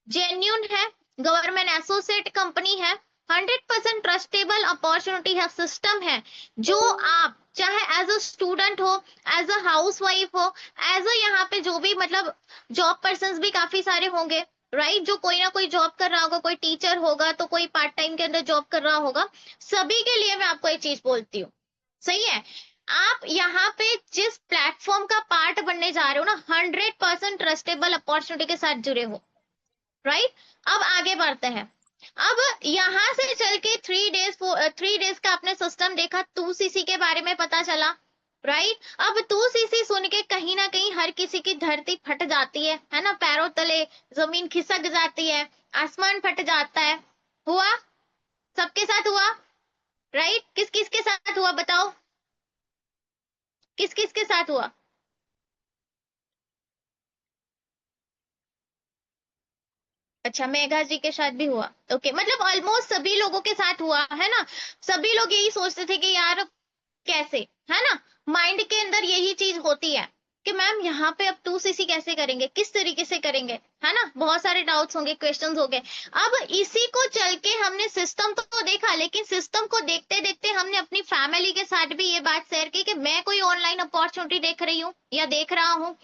Genuine है, government associate company है, 100% trustable opportunity है, सिस्टम है, जो आप चाहे एज अ स्टूडेंट हो, एज अ हाउस वाइफ हो, एज अ यहाँ पे जो भी मतलब जॉब पर्सन भी काफी सारे होंगे, राइट, जो कोई ना कोई जॉब कर रहा होगा, कोई टीचर होगा तो कोई पार्ट टाइम के अंदर जॉब कर रहा होगा, सभी के लिए मैं आपको एक चीज बोलती हूँ, सही है। आप यहाँ पे जिस प्लेटफॉर्म का पार्ट बनने जा रहे हो ना, 100% ट्रस्टेबल अपॉर्चुनिटी के साथ जुड़े हो, राइट। अब आगे बढ़ते हैं। अब यहां से चल के 3 डेज का आपने सिस्टम देखा, 2cc के बारे में पता चला, राइट। अब 2cc सुन के कहीं ना कहीं हर किसी की धरती फट जाती है ना, पैरों तले जमीन खिसक जाती है, आसमान फट जाता है। हुआ, सबके साथ हुआ, राइट। किस किस के साथ हुआ बताओ, किस किस के साथ हुआ? अच्छा, मेघा जी के साथ भी हुआ, ओके, मतलब ऑलमोस्ट सभी लोगों के साथ हुआ है ना। सभी लोग यही सोचते थे कि यार कैसे, है ना, माइंड के अंदर यही चीज होती है कि मैम यहाँ पे अब 2cc कैसे करेंगे, किस तरीके से करेंगे, है ना, बहुत सारे डाउट्स होंगे, क्वेश्चंस होंगे। अब इसी को चल के हमने सिस्टम तो देखा, लेकिन सिस्टम को देखते देखते हमने अपनी फैमिली के साथ भी ये बात शेयर की कि मैं कोई ऑनलाइन अपॉर्चुनिटी देख रही हूँ या देख रहा हूँ।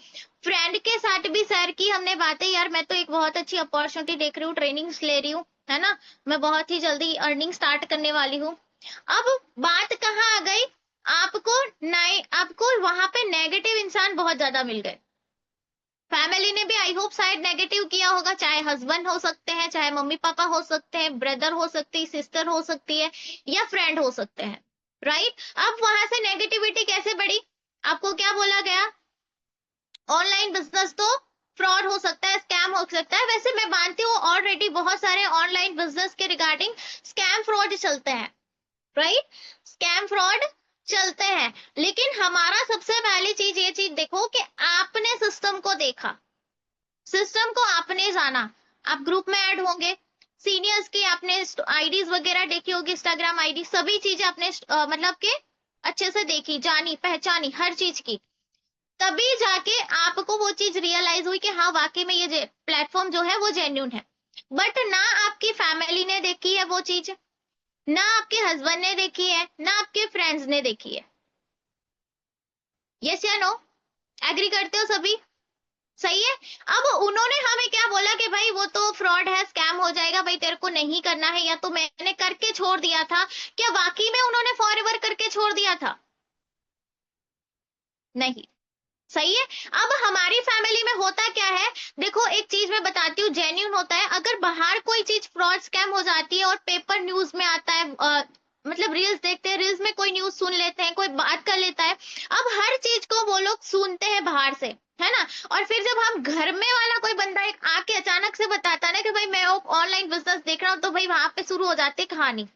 फ्रेंड के साथ भी शेयर की हमने बातें, यार मैं तो एक बहुत अच्छी अपॉर्चुनिटी देख रही हूँ, ट्रेनिंग्स ले रही हूँ, है ना, मैं बहुत ही जल्दी अर्निंग स्टार्ट करने वाली हूँ। अब बात कहाँ आ गई, आपको वहां पे नेगेटिव इंसान बहुत ज्यादा मिल गए। फैमिली ने भी आई होप शायद नेगेटिव किया होगा, चाहे हस्बैंड हो सकते हैं, चाहे मम्मी पापा हो सकते हैं, ब्रदर हो सकती है, सिस्टर हो सकती है, या फ्रेंड हो सकते हैं, राइट। अब वहां से नेगेटिविटी कैसे बढ़ी, आपको क्या बोला गया, ऑनलाइन बिजनेस तो फ्रॉड हो सकता है, स्कैम हो सकता है। वैसे मैं मानती हूँ ऑलरेडी बहुत सारे ऑनलाइन बिजनेस के रिगार्डिंग स्कैम फ्रॉड चलते हैं, राइट, स्कैम फ्रॉड चलते हैं। लेकिन हमारा सबसे पहली चीज ये चीज देखो कि आपने सिस्टम को देखा, सिस्टम को आपने जाना, आप ग्रुप में ऐड होंगे, सीनियर्स की आपने आईडीज वगैरह देखी होगी, इंस्टाग्राम आईडी, सभी चीजें आपने मतलब के अच्छे से देखी, जानी, पहचानी, हर चीज की, तभी जाके आपको वो चीज रियलाइज हुई कि हाँ वाकई में ये प्लेटफॉर्म जो है वो जेन्यून है। बट ना आपकी फैमिली ने देखी है वो चीज, ना आपके हस्बैंड ने देखी है, ना आपके फ्रेंड्स ने देखी है। यस या नो, एग्री करते हो सभी? सही है। अब उन्होंने हमें क्या बोला कि भाई वो तो फ्रॉड है, स्कैम हो जाएगा, भाई तेरे को नहीं करना है, या तो मैंने करके छोड़ दिया था। क्या वाकई में उन्होंने फॉरएवर करके छोड़ दिया था? नहीं। सही है। अब हमारी फैमिली में होता क्या है, देखो एक चीज मैं बताती हूँ, जेन्यून होता है, अगर बाहर कोई चीज फ्रॉड स्कैम हो जाती है और पेपर न्यूज में आता है, मतलब रील्स देखते हैं, रील्स में कोई न्यूज सुन लेते हैं, कोई बात कर लेता है, अब हर चीज को वो लोग सुनते हैं बाहर से, है ना। और फिर जब हम घर में वाला कोई बंदा एक आके अचानक से बताता है ना कि भाई मैं ऑनलाइन बिजनेस देख रहा हूँ, तो भाई वहां पे शुरू हो जाती है कहानी।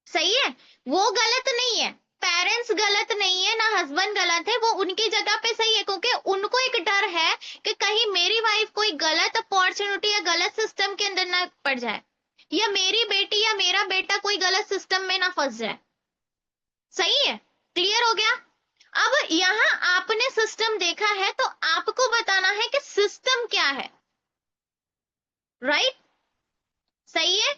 सही है। वो गलत नहीं है, पेरेंट्स गलत नहीं है, ना हस्बैंड गलत है, वो उनकी जगह पे सही है, क्योंकि उनको एक डर है कि कहीं मेरी वाइफ कोई गलत अपॉर्चुनिटी या गलत सिस्टम के अंदर ना पड़ जाए, या मेरी बेटी या मेरा बेटा कोई गलत सिस्टम में ना फंस जाए। सही है, क्लियर हो गया। अब यहाँ आपने सिस्टम देखा है तो आपको बताना है कि सिस्टम क्या है, राइट, सही है।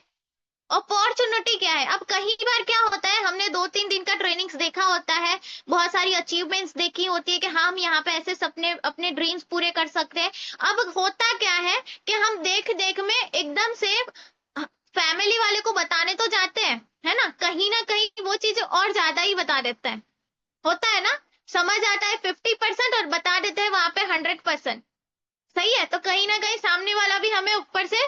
अपॉर्चुनिटी क्या है, अब कई बार क्या होता है, हमने 2-3 दिन का ट्रेनिंग्स देखा होता है, बहुत सारी अचीवमेंट्स देखी होती है कि हम यहाँ पे ऐसे सपने अपने ड्रीम्स पूरे कर सकते हैं। अब होता क्या है कि हम देख देख में एकदम से फैमिली वाले को बताने तो जाते हैं, है ना कहीं वो चीजें और ज्यादा ही बता देते हैं, होता है ना, समझ आता है 50% और बता देते हैं वहां पे 100%। सही है, तो कहीं ना कहीं सामने वाला भी हमें ऊपर से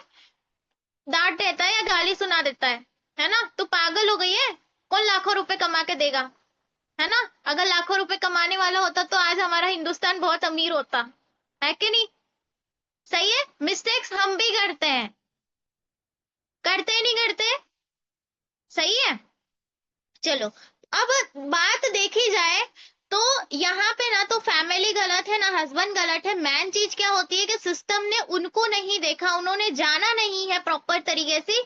डांट देता है या गाली सुना देता है ना, तो पागल हो गई है, कौन लाखों रुपए कमा के देगा, है ना। अगर लाखों रुपए कमाने वाला होता तो आज हमारा हिंदुस्तान बहुत अमीर होता, है कि नहीं? सही है, मिस्टेक्स हम भी करते हैं, करते ही नहीं करते। सही है। चलो, अब बात देखी जाए तो यहाँ पे ना तो फैमिली गलत है, ना हस्बैंड गलत है, मेन चीज क्या होती है कि सिस्टम ने उनको नहीं देखा, उन्होंने जाना नहीं है प्रॉपर तरीके से,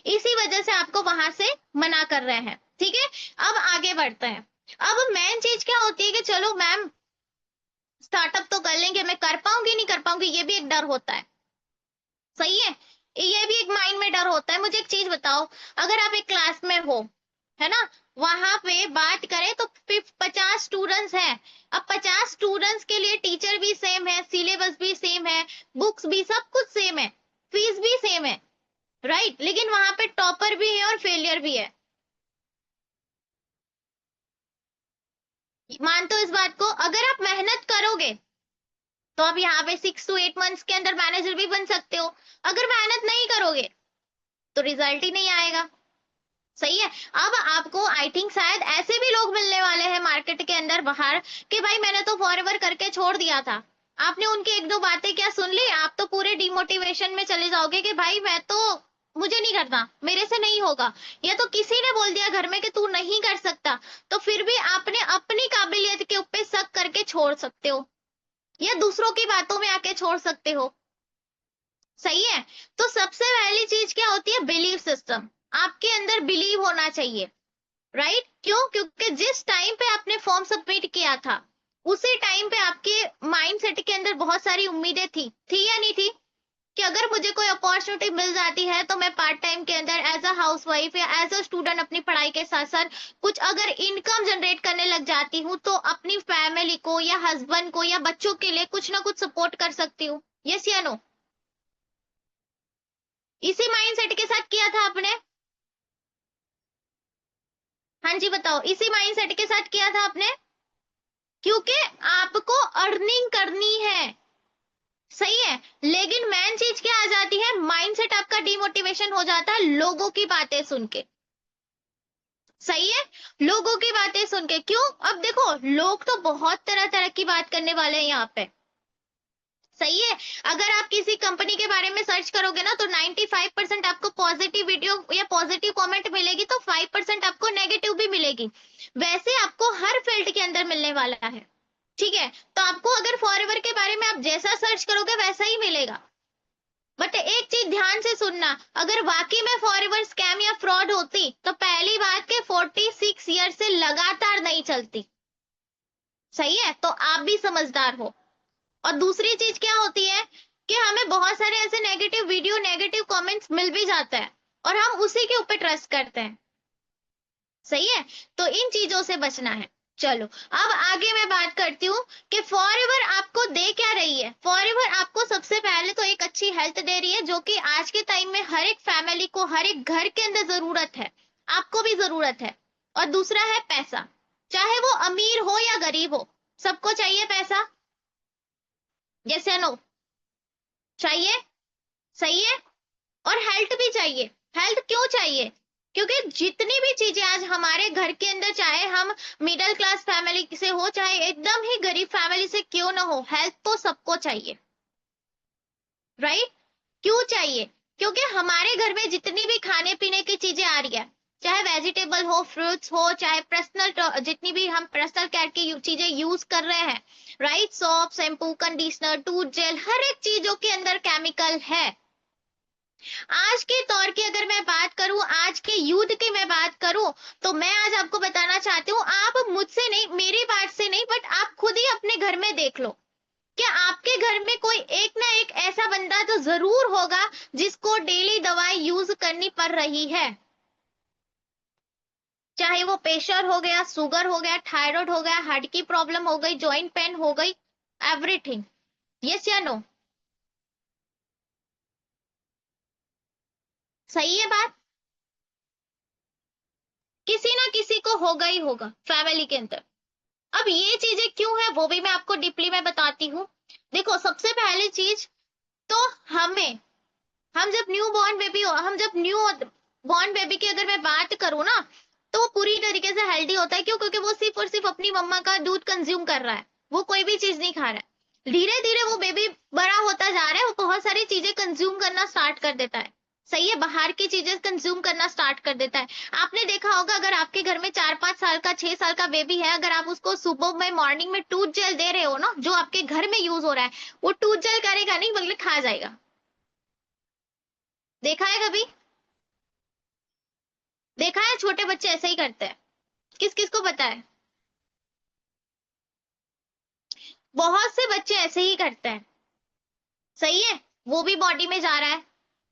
इसी वजह से आपको वहां से मना कर रहे हैं, ठीक है। अब आगे बढ़ते हैं। अब मेन चीज क्या होती है कि चलो मैम स्टार्टअप तो कर लेंगे, मैं कर पाऊंगी नहीं कर पाऊंगी, ये भी एक डर होता है, एक माइंड में डर होता है। मुझे एक चीज बताओ, अगर आप एक क्लास में हो, है ना, वहां पे बात करें तो 50 स्टूडेंट्स हैं। अब 50 स्टूडेंट्स के लिए टीचर भी सेम है, सिलेबस भी सेम है, बुक्स भी, सब कुछ सेम है, फीस भी सेम है, राइट? लेकिन वहां पे टॉपर भी है और फेलियर भी है। मानते हो इस बात को? अगर आप मेहनत करोगे तो आप यहाँ पे 6 to 8 मंथ्स के अंदर मैनेजर भी बन सकते हो। अगर मेहनत नहीं करोगे तो रिजल्ट ही नहीं आएगा। सही है। अब आपको आई थिंक शायद ऐसे भी लोग मिलने वाले हैं मार्केट के अंदर बाहर कि भाई मैंने तो फॉरएवर करके छोड़ दिया था। आपने उनकी एक दो बातें क्या सुन ली, आप तो पूरे डिमोटिवेशन में चले जाओगे कि भाई मैं तो, मुझे नहीं करना, मेरे से नहीं होगा। या तो किसी ने बोल दिया घर में कि तू नहीं कर सकता, तो फिर भी आपने अपनी काबिलियत के ऊपर शक करके छोड़ सकते हो, या दूसरों की बातों में आके छोड़ सकते हो। सही है। तो सबसे पहली चीज क्या होती है? Belief system. आपके अंदर बिलीव होना चाहिए, राइट? क्यों? क्योंकि जिस टाइम पे आपने फॉर्म सबमिट किया था उसी टाइम पे आपके माइंडसेट के अंदर बहुत सारी उम्मीदें थी या नहीं थी? कि अगर मुझे कोई अपॉर्चुनिटी मिल जाती है तो मैं पार्ट टाइम के अंदर एज अ हाउसवाइफ या एज अ स्टूडेंट अपनी पढ़ाई के साथ साथ कुछ अगर इनकम जनरेट करने लग जाती हूँ तो अपनी फैमिली को या हस्बैंड को या बच्चों के लिए कुछ ना कुछ सपोर्ट कर सकती हूँ। यस या नो? इसी माइंडसेट के साथ किया था आपने? हाँ जी बताओ, इसी माइंडसेट के साथ किया था आपने? क्योंकि आपको अर्निंग करनी है। सही है। लेकिन मेन चीज क्या आ जाती है? माइंडसेट आपका डिमोटिवेशन हो जाता है लोगों की बातें सुन के। सही है। लोगों की बातें सुन के क्यों? अब देखो, लोग तो बहुत तरह तरह की बात करने वाले हैं यहाँ पे। सही है। अगर आप किसी कंपनी के बारे में सर्च करोगे ना तो 95% आपको पॉजिटिव वीडियो या पॉजिटिव कमेंट मिलेगी, तो 5% आपको नेगेटिव भी मिलेगी। वैसे आपको हर फील्ड के अंदर मिलने वाला है। ठीक है। तो आपको अगर फॉरएवर के बारे में आप जैसा सर्च करोगे वैसा ही मिलेगा। बट एक चीज ध्यान से सुनना, अगर वाकई में फॉरएवर स्कैम या फ्रॉड होती तो पहली बात के 46 ईयर से लगातार नहीं चलती। सही है। तो आप भी समझदार हो। और दूसरी चीज क्या होती है कि हमें बहुत सारे ऐसे नेगेटिव वीडियो, नेगेटिव कमेंट्स मिल भी जाता है और हम उसी के ऊपर ट्रस्ट करते हैं। सही है। तो इन चीजों से बचना है। चलो अब आगे मैं बात करती हूँ कि फॉरएवर आपको दे क्या रही है। फॉरएवर आपको सबसे पहले तो एक अच्छी हेल्थ दे रही है, जो कि आज के टाइम में हर एक फैमिली को, हर एक घर के अंदर जरूरत है। आपको भी जरूरत है। और दूसरा है पैसा। चाहे वो अमीर हो या गरीब हो, सबको चाहिए पैसा। जैसे नो, चाहिए। सही है। और हेल्थ भी चाहिए। हेल्थ क्यों चाहिए? क्योंकि जितनी भी चीजें आज हमारे घर के अंदर, चाहे हम मिडिल क्लास फैमिली से हो चाहे एकदम ही गरीब फैमिली से क्यों ना हो, हेल्थ तो सबको चाहिए, राइट? क्यों चाहिए? क्योंकि हमारे घर में जितनी भी खाने पीने की चीजें आ रही है, चाहे वेजिटेबल हो, फ्रूट्स हो, चाहे पर्सनल, जितनी भी हम पर्सनल केयर की चीजें यूज कर रहे हैं, right, soap, shampoo, conditioner, tooth gel, हर एक चीजों के अंदर केमिकल है। आज के दौर की अगर मैं बात करूं, आज के यूथ की मैं बात करूं, तो मैं आज आपको बताना चाहती हूँ, आप मुझसे नहीं, मेरी बात से नहीं, बट आप खुद ही अपने घर में देख लो कि आपके घर में कोई एक ना एक ऐसा बंदा तो जरूर होगा जिसको डेली दवाई यूज करनी पड़ रही है। चाहे वो प्रेशर हो गया, शुगर हो गया, थायराइड हो गया, हार्ट की प्रॉब्लम हो गई, जॉइंट पेन हो गई, एवरीथिंग। यस या नो? सही है बात। किसी ना किसी को होगा ही होगा फैमिली के अंदर। अब ये चीजें क्यों है वो भी मैं आपको डीपली में बताती हूँ। देखो, सबसे पहली चीज तो हमें, हम जब न्यू बॉर्न बेबी हो, हम जब न्यू बॉर्न बेबी की अगर मैं बात करूँ ना, तो वो पूरी तरीके से हेल्दी होता है। क्यों? क्योंकि वो सिर्फ और सिर्फ अपनी मम्मा का दूध कंज्यूम कर रहा है, वो कोई भी चीज नहीं खा रहा है। धीरे धीरे वो बेबी बड़ा होता जा रहा है, वो बहुत सारी चीजें कंज्यूम करना स्टार्ट कर देता है। सही है। बाहर की चीजें कंज्यूम करना स्टार्ट कर देता है। आपने देखा होगा, अगर आपके घर में 4-5 साल का, 6 साल का बेबी है, अगर आप उसको सुबह में, मॉर्निंग में टूथ जेल दे रहे हो ना, जो आपके घर में यूज हो रहा है, वो टूथ जेल करेगा नहीं बल्कि खा जाएगा। देखा है कभी? देखा है, छोटे बच्चे ऐसे ही करते हैं। किस किस को पता है? बहुत से बच्चे ऐसे ही करते हैं। सही है। वो भी बॉडी में जा रहा है।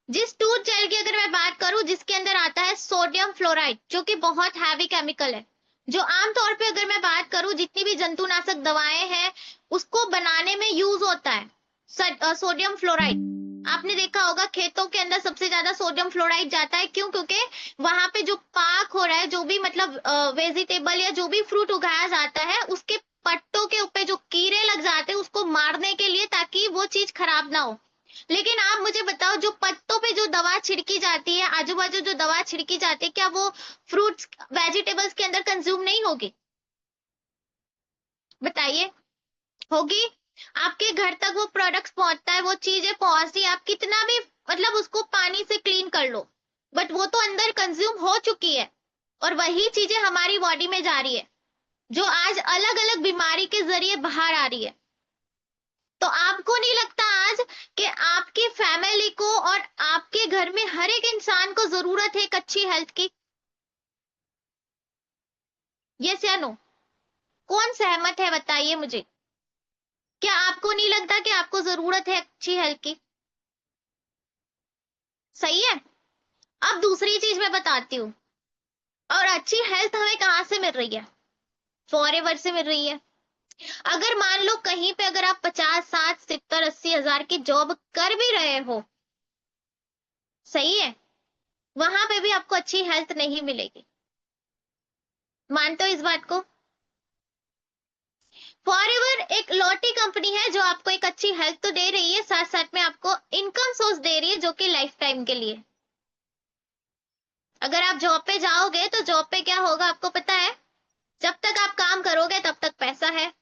जिस टूथ जेल की अगर मैं बात करूं, जिसके अंदर आता है सोडियम फ्लोराइड, जो कि बहुत हैवी केमिकल है, जो आमतौर पे अगर मैं बात करूं जितनी भी जंतुनाशक दवाएं हैं उसको बनाने में यूज होता है सोडियम फ्लोराइड। आपने देखा होगा खेतों के अंदर सबसे ज्यादा सोडियम फ्लोराइड जाता है, क्यों? क्योंकि वहां पे जो पाक हो रहा है, जो भी मतलब वेजिटेबल या जो भी फ्रूट उगाया जाता है, उसके पत्तों के ऊपर जो कीड़े लग जाते हैं उसको मारने के लिए, ताकि वो चीज खराब ना हो। लेकिन आप मुझे बताओ, जो पत्तों पे जो दवा छिड़की जाती है, आजू बाजू जो दवा छिड़की जाती है, क्या वो फ्रूट्स वेजिटेबल्स के अंदर कंज्यूम नहीं होगी? बताइए, होगी। आपके घर तक वो प्रोडक्ट्स पहुंचता है, वो चीजें पहुंचती है, आप कितना भी मतलब उसको पानी से क्लीन कर लो, बट वो तो अंदर कंज्यूम हो चुकी है, और वही चीजें हमारी बॉडी में जा रही है, जो आज अलग अलग बीमारी के जरिए बाहर आ रही है। तो आपको नहीं लगता आज कि आपकी फैमिली को और आपके घर में हर एक इंसान को जरूरत है एक अच्छी हेल्थ की? यस या नो? कौन सहमत है बताइए मुझे। क्या आपको नहीं लगता कि आपको जरूरत है अच्छी हेल्थ की? सही है। अब दूसरी चीज मैं बताती हूँ। और अच्छी हेल्थ हमें कहाँ से मिल रही है? फॉरएवर से मिल रही है। अगर मान लो कहीं पे अगर आप 50, 60, 70, 80 हजार की जॉब कर भी रहे हो, सही है, वहां पे भी आपको अच्छी हेल्थ नहीं मिलेगी। मानते हो इस बात को? फॉरएवर एक लॉटरी कंपनी है जो आपको एक अच्छी हेल्थ तो दे रही है, साथ साथ में आपको इनकम सोर्स दे रही है, जो कि लाइफ टाइम के लिए। अगर आप जॉब पे जाओगे तो जॉब पे क्या होगा आपको पता है? जब तक आप काम करोगे तब तक पैसा है।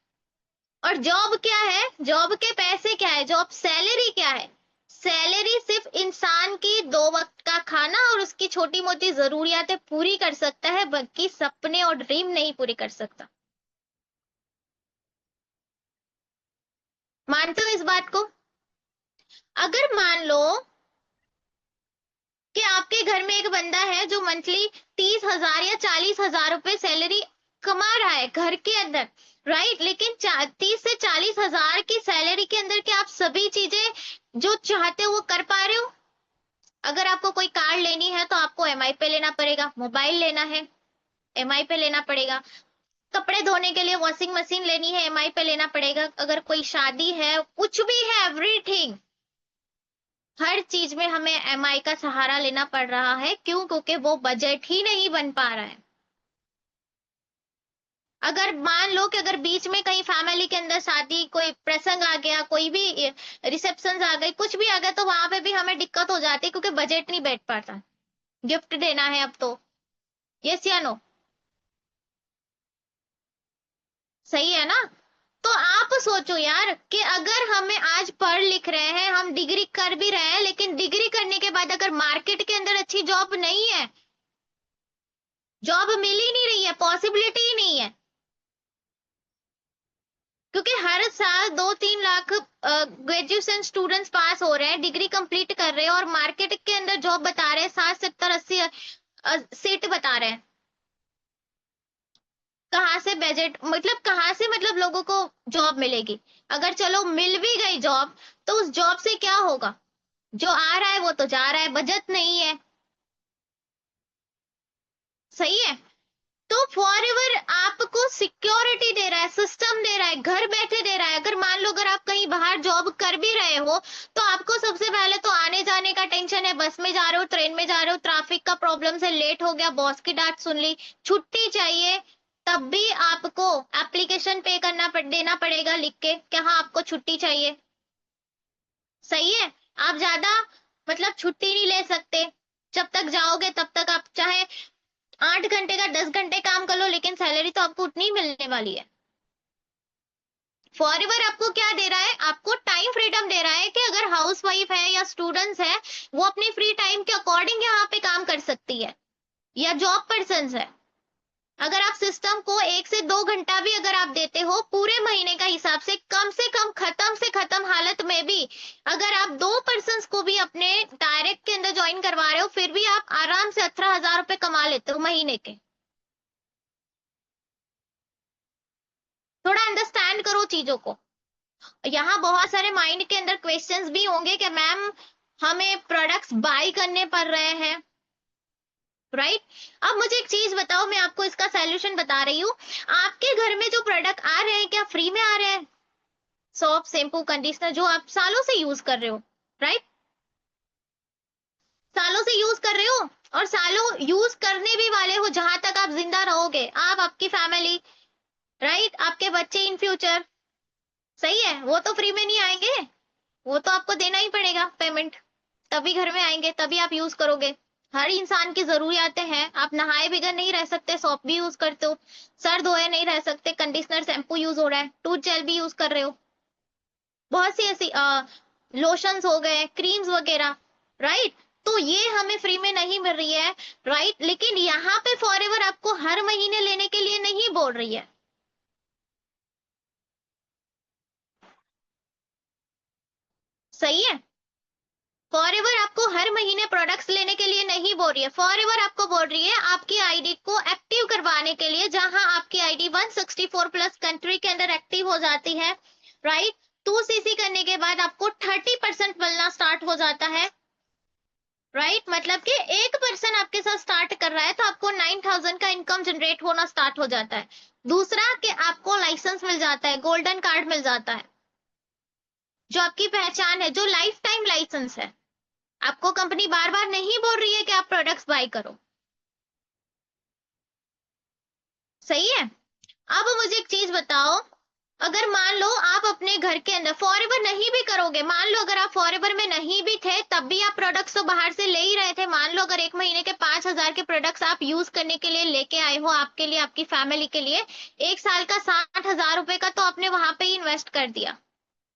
और जॉब क्या है? जॉब के पैसे क्या है? जॉब सैलरी क्या है? सैलरी सिर्फ इंसान की 2 वक्त का खाना और उसकी छोटी मोटी जरूरियातें पूरी कर सकता है, बाकी सपने और ड्रीम नहीं पूरी कर सकता। मानते हो इस बात को? अगर मान लो कि आपके घर में एक बंदा है जो मंथली 30 हजार या 40 हजार रुपए सैलरी कमा रहा है घर के अंदर, राइट? लेकिन 30 से 40 हजार की सैलरी के अंदर क्या आप सभी चीजें जो चाहते हो वो कर पा रहे हो? अगर आपको कोई कार लेनी है तो आपको एमआई पे लेना पड़ेगा, मोबाइल लेना है एमआई पे लेना पड़ेगा, कपड़े धोने के लिए वॉशिंग मशीन लेनी है एमआई पे लेना पड़ेगा, अगर कोई शादी है, कुछ भी है, एवरीथिंग, हर चीज में हमें एमआई का सहारा लेना पड़ रहा है। क्यों? क्योंकि वो बजट ही नहीं बन पा रहा है। अगर मान लो कि अगर बीच में कहीं फैमिली के अंदर शादी कोई प्रसंग आ गया, कोई भी रिसेप्शन आ गई, कुछ भी आ गया, तो वहां पे भी हमें दिक्कत हो जाती है, क्योंकि बजट नहीं बैठ पाता। गिफ्ट देना है अब तो। यस या नो? सही है ना? तो आप सोचो यार कि अगर हमें आज पढ़ लिख रहे हैं, हम डिग्री कर भी रहे हैं, लेकिन डिग्री करने के बाद अगर मार्केट के अंदर अच्छी जॉब नहीं है, जॉब मिल ही नहीं रही है, पॉसिबिलिटी ही नहीं है, क्योंकि हर साल 2-3 लाख ग्रेजुएशन स्टूडेंट्स पास हो रहे हैं, डिग्री कंप्लीट कर रहे हैं, और मार्केट के अंदर जॉब बता रहे हैं 60, 70, 80 सीट बता रहे हैं। कहाँ से बजट मतलब कहाँ से मतलब लोगों को जॉब मिलेगी? अगर चलो मिल भी गई जॉब, तो उस जॉब से क्या होगा? जो आ रहा है वो तो जा रहा है, बचत नहीं है। सही है। तो फॉरएवर आपको सिक्योरिटी दे रहा है, सिस्टम दे रहा है, घर बैठे दे रहा है। अगर मान लो अगर आप कहीं बाहर जॉब कर भी रहे हो, तो आपको सबसे पहले तो आने जाने का टेंशन है, बस में जा रहे हो, ट्रेन में जा रहे हो, ट्रैफिक का प्रॉब्लम से लेट हो गया, बॉस की डांट सुन ली, छुट्टी चाहिए, तब भी आपको एप्लीकेशन पे करना देना पड़ेगा लिख के कि हाँ आपको छुट्टी चाहिए। सही है। आप ज्यादा मतलब छुट्टी नहीं ले सकते। जब तक जाओगे तब तक आप चाहे 8 घंटे का 10 घंटे काम कर लो, लेकिन सैलरी तो आपको उतनी ही मिलने वाली है। फॉरएवर आपको क्या दे रहा है? आपको टाइम फ्रीडम दे रहा है कि अगर हाउस वाइफ है या स्टूडेंट्स है, वो अपने फ्री टाइम के अकॉर्डिंग यहाँ पे काम कर सकती है, या जॉब पर्सन है। अगर आप सिस्टम को 1 से 2 घंटा भी अगर आप देते हो पूरे महीने का हिसाब से कम खत्म से खत्म हालत में भी, अगर आप 2 पर्सन को भी अपने डायरेक्ट के अंदर ज्वाइन करवा रहे हो, फिर भी आप आराम से 18 हजार रुपए कमा लेते हो महीने के। थोड़ा अंडरस्टैंड करो चीजों को। यहाँ बहुत सारे माइंड के अंदर क्वेश्चंस भी होंगे कि मैम हमें प्रोडक्ट्स बाय करने पड़ रहे हैं, राइट। अब मुझे एक चीज बताओ, मैं आपको इसका सॉल्यूशन बता रही हूँ। आपके घर में जो प्रोडक्ट आ रहे हैं क्या फ्री में आ रहे हैं? सोप, शैम्पू, कंडीशनर जो आप सालों से यूज कर रहे हो, राइट, सालों से यूज कर रहे हो और सालों यूज करने भी वाले हो, जहां तक आप जिंदा रहोगे, आप, आपकी फैमिली, राइट, आपके बच्चे इन फ्यूचर, सही है, वो तो फ्री में नहीं आएंगे, वो तो आपको देना ही पड़ेगा पेमेंट, तभी घर में आएंगे, तभी आप यूज करोगे। हर इंसान की जरूरियातें हैं, आप नहाए बगैर नहीं रह सकते, सोप भी यूज करते हो, सर धोए नहीं रह सकते, कंडीशनर शैम्पू यूज हो रहा है, टूथ जेल भी यूज कर रहे हो, बहुत सी ऐसी लोशंस हो गए, क्रीम्स वगैरह, राइट। तो ये हमें फ्री में नहीं मिल रही है, राइट, लेकिन यहाँ पे फॉरएवर आपको हर महीने लेने के लिए नहीं बोल रही है, सही है। फॉरएवर आपको हर महीने प्रोडक्ट्स लेने के लिए नहीं बोल रही है, फॉरएवर आपको बोल रही है आपकी आईडी को एक्टिव करवाने के लिए, जहां आपकी आईडी 164 प्लस कंट्री के अंदर एक्टिव हो जाती है, राइट। 2 सीसी करने के बाद आपको 30% मिलना स्टार्ट हो जाता है, राइट, मतलब कि एक पर्सन आपके साथ स्टार्ट कर रहा है तो आपको 9,000 का इनकम जनरेट होना स्टार्ट हो जाता है। दूसरा कि आपको लाइसेंस मिल जाता है, गोल्डन कार्ड मिल जाता है, जो आपकी पहचान है, जो लाइफ टाइम लाइसेंस है। आपको कंपनी बार बार नहीं बोल रही है कि आप प्रोडक्ट्स बाय करो, सही है। अब मुझे एक चीज बताओ, अगर मान लो आप अपने घर के अंदर फॉरएवर नहीं भी करोगे, मान लो अगर आप फॉरएवर में नहीं भी थे तब भी आप प्रोडक्ट्स तो बाहर से ले ही रहे थे, मान लो अगर एक महीने के 5,000 के प्रोडक्ट्स आप यूज करने के लिए लेके आए हो, आपके लिए, आपकी फैमिली के लिए, एक साल का 60,000 रुपए का तो आपने वहां पे ही इन्वेस्ट कर दिया,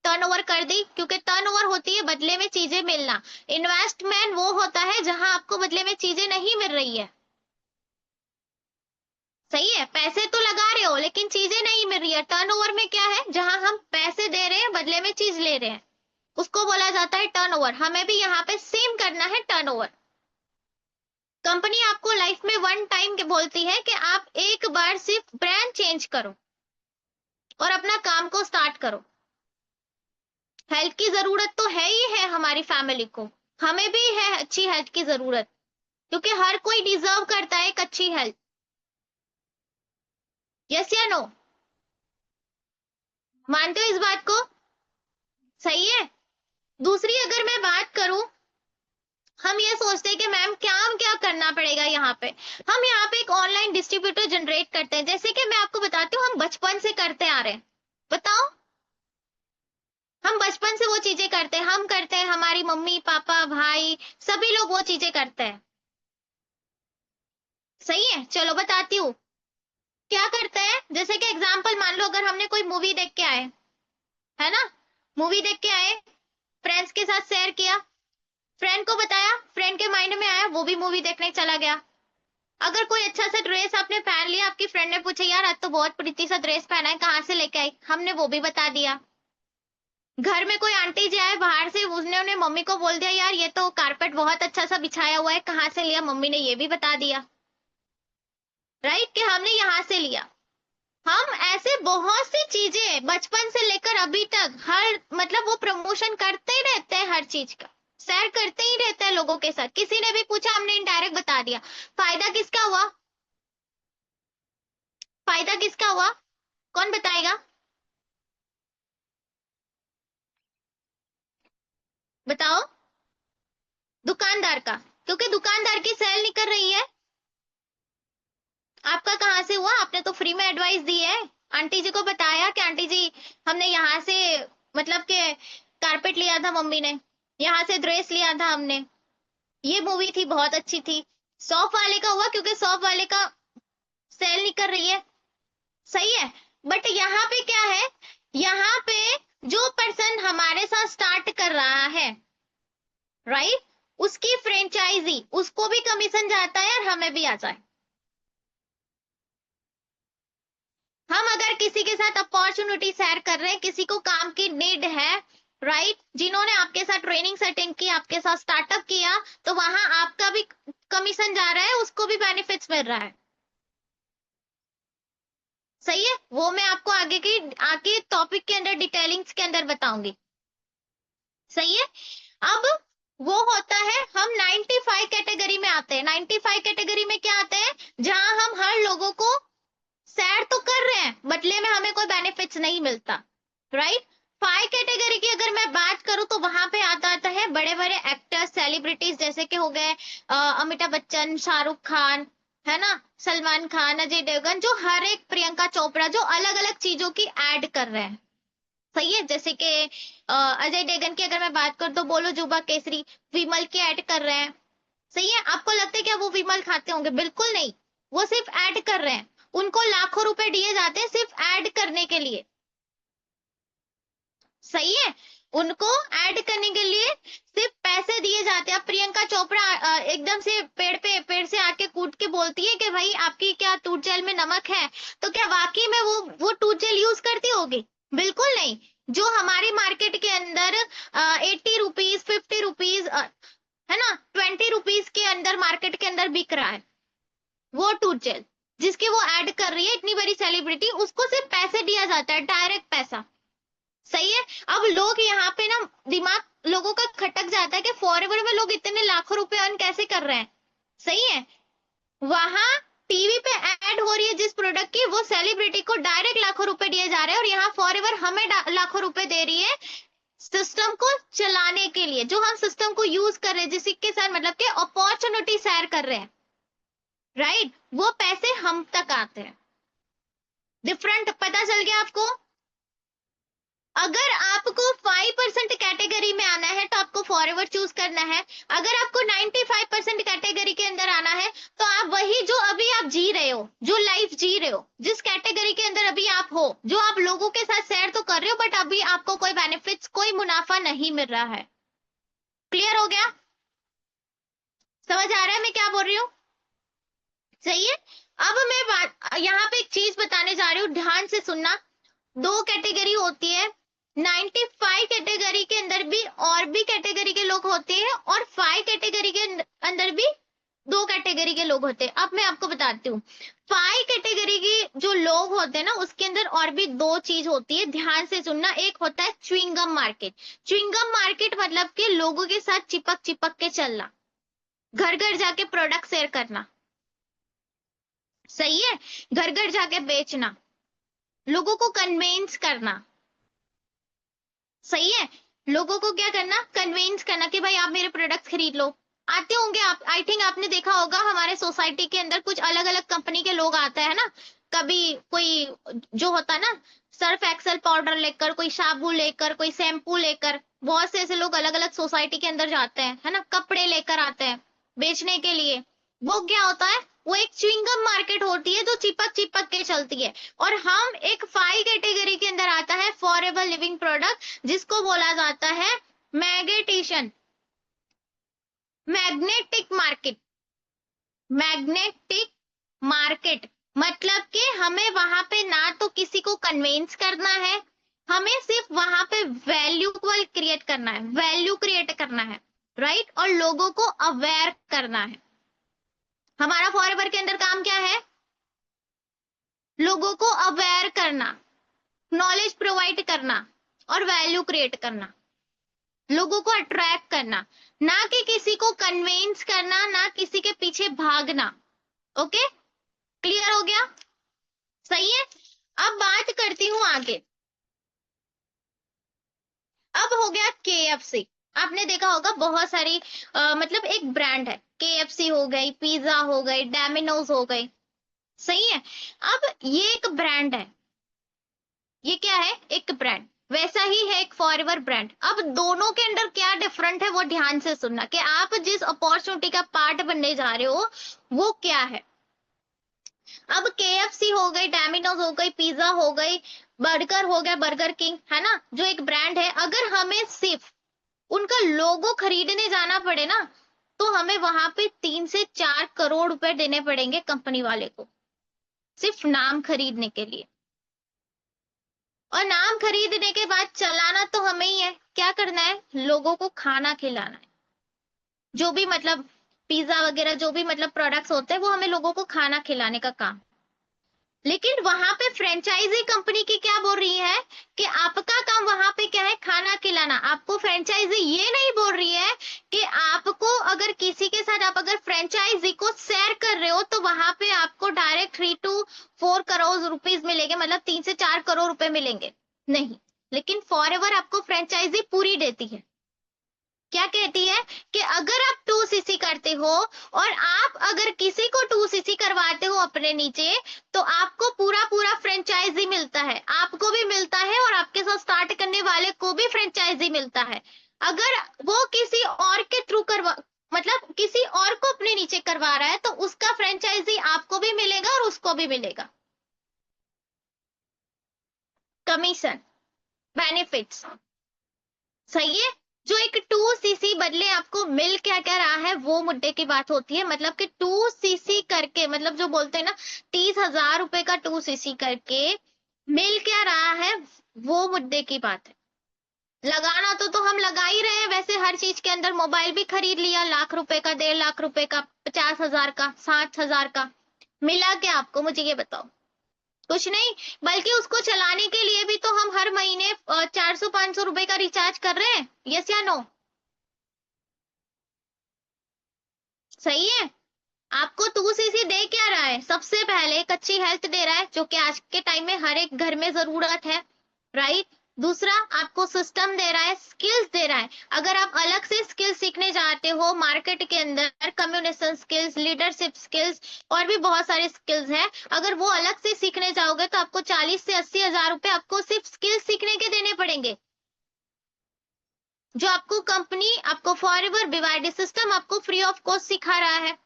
टर्नओवर कर दी, क्योंकि टर्नओवर होती है बदले में चीजें मिलना, इन्वेस्टमेंट वो होता है जहां आपको बदले में चीजें नहीं मिल रही है, सही है, पैसे तो लगा रहे हो लेकिन चीजें नहीं मिल रही है। टर्नओवर में क्या है, जहां हम पैसे दे रहे हैं बदले में चीज ले रहे हैं, उसको बोला जाता है टर्नओवर। हमें भी यहाँ पे सेम करना है टर्नओवर। कंपनी आपको लाइफ में वन टाइम के बोलती है कि आप एक बार सिर्फ ब्रांड चेंज करो और अपना काम को स्टार्ट करो। हेल्थ की जरूरत तो है ही है हमारी फैमिली को, हमें भी है अच्छी हेल्थ की जरूरत, क्योंकि हर कोई डिजर्व करता है एक अच्छी हेल्थ, यस या नो, मानते हो इस बात को, सही है। दूसरी अगर मैं बात करूं, हम ये सोचते हैं कि मैम क्या, हम क्या करना पड़ेगा यहाँ पे, हम यहाँ पे एक ऑनलाइन डिस्ट्रीब्यूटर जनरेट करते हैं, जैसे कि मैं आपको बताती हूँ, हम बचपन से करते आ रहे हैं, बताओ, हम बचपन से वो चीजें करते हैं, हम करते हैं, हमारी मम्मी पापा भाई सभी लोग वो चीजें करते हैं, सही है। चलो बताती हूँ क्या करते हैं, जैसे कि एग्जाम्पल मान लो अगर हमने कोई मूवी देख के आए, है ना, मूवी देख के आए, फ्रेंड्स के साथ शेयर किया, फ्रेंड को बताया, फ्रेंड के माइंड में आया, वो भी मूवी देखने चला गया। अगर कोई अच्छा सा ड्रेस आपने पहन लिया, आपकी फ्रेंड ने पूछा यार आज तो बहुत प्रीति सा ड्रेस पहना है, कहाँ से लेके आई, हमने वो भी बता दिया। घर में कोई आंटी जी आए बाहर से, उसने उन्हें मम्मी को बोल दिया यार ये तो कारपेट बहुत अच्छा सा बिछाया हुआ है, कहाँ से लिया, मम्मी ने ये भी बता दिया, राइट, कि हमने यहाँ से लिया। हम ऐसे बहुत सी चीजें बचपन से लेकर अभी तक हर, मतलब वो प्रमोशन करते ही रहते हैं, हर चीज का शेयर करते ही रहते हैं लोगों के साथ, किसी ने भी पूछा हमने इनडायरेक्ट बता दिया। फायदा किसका हुआ, फायदा किसका हुआ, कौन बताएगा, बताओ, दुकानदार का, क्योंकि दुकानदार की सेल निकल रही है। आपका कहाँ से हुआ, आपने तो फ्री में एडवाइस दी है, आंटी जी को बताया कि आंटी जी हमने यहाँ से, मतलब कि कारपेट लिया था मम्मी ने, यहाँ से ड्रेस लिया था हमने, ये मूवी थी बहुत अच्छी थी। शॉप वाले का हुआ क्योंकि शॉप वाले का सेल निकल रही है, सही है। बट यहाँ पे क्या है, यहाँ पे जो पर्सन हमारे साथ स्टार्ट कर रहा है, राइट, उसकी फ्रेंचाइजी, उसको भी कमीशन जाता है और हमें भी आता है। हम अगर किसी के साथ अपॉर्चुनिटी शेयर कर रहे हैं, किसी को काम की नीड है, राइट, जिन्होंने आपके साथ ट्रेनिंग सेटिंग की, आपके साथ स्टार्टअप किया, तो वहां आपका भी कमीशन जा रहा है, उसको भी बेनिफिट्स मिल रहा है, सही है। वो मैं आपको आगे टॉपिक के अंदर डिटेलिंग्स के अंदर बताऊंगी, सही है। अब वो होता है, हम 95 कैटेगरी में आते हैं। 95 कैटेगरी में क्या आते हैं, जहां हम हर लोगों को सैड तो कर रहे हैं, बदले में हमें कोई बेनिफिट्स नहीं मिलता, राइट। 5 कैटेगरी की अगर मैं बात करूं तो वहां पे आता है बड़े बड़े एक्टर्स, सेलिब्रिटीज, जैसे कि हो गए अमिताभ बच्चन, शाहरुख खान, है ना, सलमान खान, अजय देवगन, जो हर एक, प्रियंका चोपड़ा, जो अलग अलग चीजों की एड कर रहे हैं। सही है। जैसे कि अजय देवगन की अगर मैं बात करूं तो बोलो जुबा केसरी, विमल की ऐड कर रहे हैं। सही है। आपको लगता है क्या वो विमल खाते होंगे? बिल्कुल नहीं। वो सिर्फ ऐड कर रहे हैं। उनको लाखों रुपए दिए जाते हैं सिर्फ ऐड करने के लिए। सही है। उनको ऐड करने के लिए सिर्फ पैसे दिए जाते हैं। अब प्रियंका चोपड़ा एकदम से पेड़ से आके कूद के बोलती है कि भाई आपकी क्या टूथ जेल में नमक है, तो क्या वाकई में वो टूथ जेल यूज करती होगी? बिल्कुल नहीं। जो हमारी मार्केट के अंदर 80 रुपीज, 50 रुपीज, है ना, 20 रुपीज के अंदर मार्केट के अंदर बिक रहा है वो टूथ जेल, जिसकी वो ऐड कर रही है इतनी बड़ी सेलिब्रिटी, उसको सिर्फ पैसे दिया जाता है, डायरेक्ट पैसा। सही है। अब लोग यहाँ पे ना, दिमाग लोगों का खटक जाता है कि फॉरएवर में लोग इतने लाखों रुपए अर्न कैसे कर रहे हैं। सही है। वहां टीवी पे ऐड हो रही है जिस प्रोडक्ट की, वो सेलिब्रिटी को डायरेक्ट लाखों रुपए दिए जा रहे हैं, और यहाँ फॉरएवर हमें लाखों रुपए दे रही है सिस्टम को चलाने के लिए, जो हम सिस्टम को यूज कर रहे हैं, जिसके साथ मतलब कि अपॉर्चुनिटी शेयर कर रहे हैं, राइट। वो पैसे हम तक आते हैं। डिफरेंट पता चल गया आपको? अगर आपको 5% कैटेगरी में आना है तो आपको फॉरएवर चूज करना है। अगर आपको 95% कैटेगरी के अंदर आना है तो आप वही, जो अभी आप जी रहे हो, जो लाइफ जी रहे हो, जिस कैटेगरी के अंदर अभी आप हो, जो आप लोगों के साथ शेयर तो कर रहे हो, बट अभी आपको कोई बेनिफिट्स, कोई मुनाफा नहीं मिल रहा है। क्लियर हो गया? समझ आ रहा है मैं क्या बोल रही हूँ? सही है। अब मैं बात यहाँ पे एक चीज बताने जा रही हूँ, ध्यान से सुनना। दो कैटेगरी होती है। 95 कैटेगरी के अंदर भी और भी कैटेगरी के लोग होते हैं, और 5 कैटेगरी के अंदर भी दो कैटेगरी के लोग होते हैं। अब मैं आपको बताती हूँ। 5 कैटेगरी के जो लोग होते हैं ना, उसके अंदर और भी दो चीज होती है, ध्यान से सुनना। एक होता है च्युइंगम मार्केट। च्युइंगम मार्केट मतलब कि लोगों के साथ चिपक चिपक के चलना, घर घर जाके प्रोडक्ट शेयर करना। सही है। घर घर जाके बेचना, लोगों को कन्वेंस करना। सही है। लोगों को क्या करना? कन्विंस करना कि भाई आप मेरे प्रोडक्ट्स खरीद लो। आते होंगे आप, आई थिंक आपने देखा होगा हमारे सोसाइटी के अंदर कुछ अलग अलग कंपनी के लोग आते हैं ना। कभी कोई जो होता है ना, सर्फ एक्सेल पाउडर लेकर, कोई साबुन लेकर, कोई शैम्पू लेकर, बहुत से ऐसे लोग अलग अलग सोसाइटी के अंदर जाते हैं, है ना, कपड़े लेकर आते हैं बेचने के लिए। वो क्या होता है? वो एक च्युइंगम मार्केट होती है जो चिपक चिपक के चलती है। और हम एक 5 कैटेगरी के अंदर आता है फॉरएवर लिविंग प्रोडक्ट, जिसको बोला जाता है मैग्नेटिशियन, मैग्नेटिक मार्केट। मैग्नेटिक मार्केट मतलब कि हमें वहां पे ना तो किसी को कन्वेंस करना है, हमें सिर्फ वहां पे वैल्यू को क्रिएट करना है, वैल्यू क्रिएट करना है, राइट। और लोगों को अवेयर करना है। हमारा फॉरएवर के अंदर काम क्या है? लोगों को अवेयर करना, नॉलेज प्रोवाइड करना, और वैल्यू क्रिएट करना, लोगों को अट्रैक्ट करना, ना कि किसी को कन्वेंस करना, ना किसी के पीछे भागना। ओके, क्लियर हो गया? सही है। अब बात करती हूँ आगे। अब हो गया केएफसी। आपने देखा होगा बहुत सारी मतलब एक ब्रांड है, केएफसी हो गई, पिज्जा हो गई, डोमिनोज हो गई। सही है। अब ये एक ब्रांड है, ये क्या है? एक ब्रांड। वैसा ही है एक फॉरएवर ब्रांड। अब दोनों के अंदर क्या डिफरेंट है वो ध्यान से सुनना, कि आप जिस अपॉर्चुनिटी का पार्ट बनने जा रहे हो वो क्या है। अब केएफसी हो गई, डोमिनोज हो गई, पिज्जा हो गई, बर्गर हो गया, बर्गर किंग, है ना, जो एक ब्रांड है, अगर हमें सिर्फ उनका लोगो खरीदने जाना पड़े ना, तो हमें वहां पे 3 से 4 करोड़ रुपए देने पड़ेंगे कंपनी वाले को, सिर्फ नाम खरीदने के लिए। और नाम खरीदने के बाद चलाना तो हमें ही है। क्या करना है? लोगों को खाना खिलाना है। जो भी मतलब पिज्जा वगैरह, जो भी मतलब प्रोडक्ट्स होते हैं, वो हमें लोगों को खाना खिलाने का काम। लेकिन वहां पे फ्रेंचाइजी कंपनी की क्या बोल रही है कि आपका काम वहां पे क्या है, खाना खिलाना। आपको फ्रेंचाइजी ये नहीं बोल रही है कि आपको अगर किसी के साथ आप अगर फ्रेंचाइजी को शेयर कर रहे हो तो वहां पे आपको डायरेक्ट 3 to 4 करोड़ रुपीज मिलेंगे, मतलब 3 से 4 करोड़ रुपए मिलेंगे, नहीं। लेकिन फॉरएवर आपको फ्रेंचाइजी पूरी देती है। क्या कहती है कि अगर आप 2 सीसी करते हो और आप अगर किसी को 2 सीसी करवाते हो अपने नीचे, तो आपको पूरा पूरा फ्रेंचाइजी मिलता है, आपको भी मिलता है और आपके साथ स्टार्ट करने वाले को भी फ्रेंचाइजी मिलता है। अगर वो किसी और के थ्रू करवा, मतलब किसी और को अपने नीचे करवा रहा है, तो उसका फ्रेंचाइजी आपको भी मिलेगा और उसको भी मिलेगा। कमीशन, बेनिफिट्स, सही है। जो एक 2 सीसी बदले आपको मिल क्या क्या रहा है वो मुद्दे की बात होती है। मतलब कि 2 सीसी करके, मतलब जो बोलते हैं ना, 30,000 रुपए का 2 सीसी करके मिल क्या रहा है, वो मुद्दे की बात है। लगाना तो हम लगा ही रहे हैं वैसे हर चीज के अंदर। मोबाइल भी खरीद लिया, लाख रुपए का, 1.5 लाख रुपए का, 50,000 का, 60,000 का, मिला क्या आपको, मुझे ये बताओ। कुछ नहीं। बल्कि उसको चलाने के लिए भी तो हम हर महीने 400-500 रुपए का रिचार्ज कर रहे हैं, यस या नो। सही है। आपको 2 सीसी दे क्या रहा है, सबसे पहले एक अच्छी हेल्थ दे रहा है, जो कि आज के टाइम में हर एक घर में जरूरत है, राइट। दूसरा, आपको सिस्टम दे रहा है, स्किल्स दे रहा है। अगर आप अलग से स्किल सीखने जाते हो मार्केट के अंदर, कम्युनिकेशन स्किल्स, लीडरशिप स्किल्स, और भी बहुत सारे स्किल्स हैं, अगर वो अलग से सीखने जाओगे तो आपको 40 से 80 हजार रुपए आपको सिर्फ स्किल सीखने के देने पड़ेंगे, जो आपको कंपनी, आपको फॉरएवर बीवाईडी सिस्टम आपको फ्री ऑफ कॉस्ट सिखा रहा है,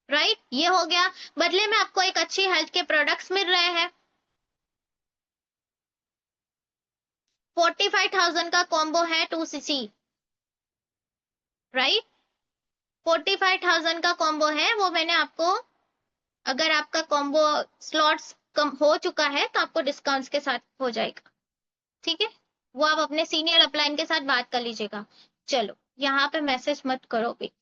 राइट। ये हो गया। बदले में आपको एक अच्छी हेल्थ के प्रोडक्ट्स मिल रहे हैं। 45,000 का कॉम्बो है 2 सीसी, राइट। 45,000 का कॉम्बो है, वो मैंने आपको, अगर आपका कॉम्बो स्लॉट्स कम हो चुका है तो आपको डिस्काउंट्स के साथ हो जाएगा, ठीक है। वो आप अपने सीनियर अपलाइन के साथ बात कर लीजिएगा। चलो, यहाँ पे मैसेज मत करो भी।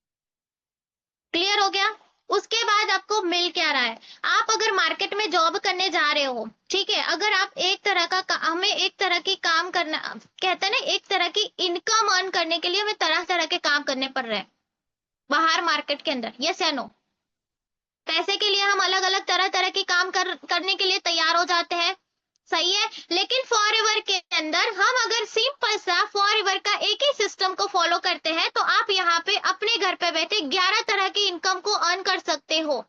क्लियर हो गया। उसके बाद आपको मिल क्या रहा है, आप अगर मार्केट में जॉब करने जा रहे हो, ठीक है, अगर आप एक तरह का हमें एक तरह की काम करना, कहते हैं ना, एक तरह की इनकम अर्न करने के लिए हमें तरह तरह के काम करने पड़ रहे हैं बाहर मार्केट के अंदर, यस या नो। पैसे के लिए हम अलग अलग तरह तरह के काम करने के लिए तैयार हो जाते हैं, सही है। लेकिन फॉरएवर के अंदर हम अगर सिंपल सा फॉरएवर का एक ही सिस्टम को फॉलो करते हैं, तो आप यहाँ पे अपने घर पे बैठे 11 तरह की इनकम को अर्न कर सकते हो।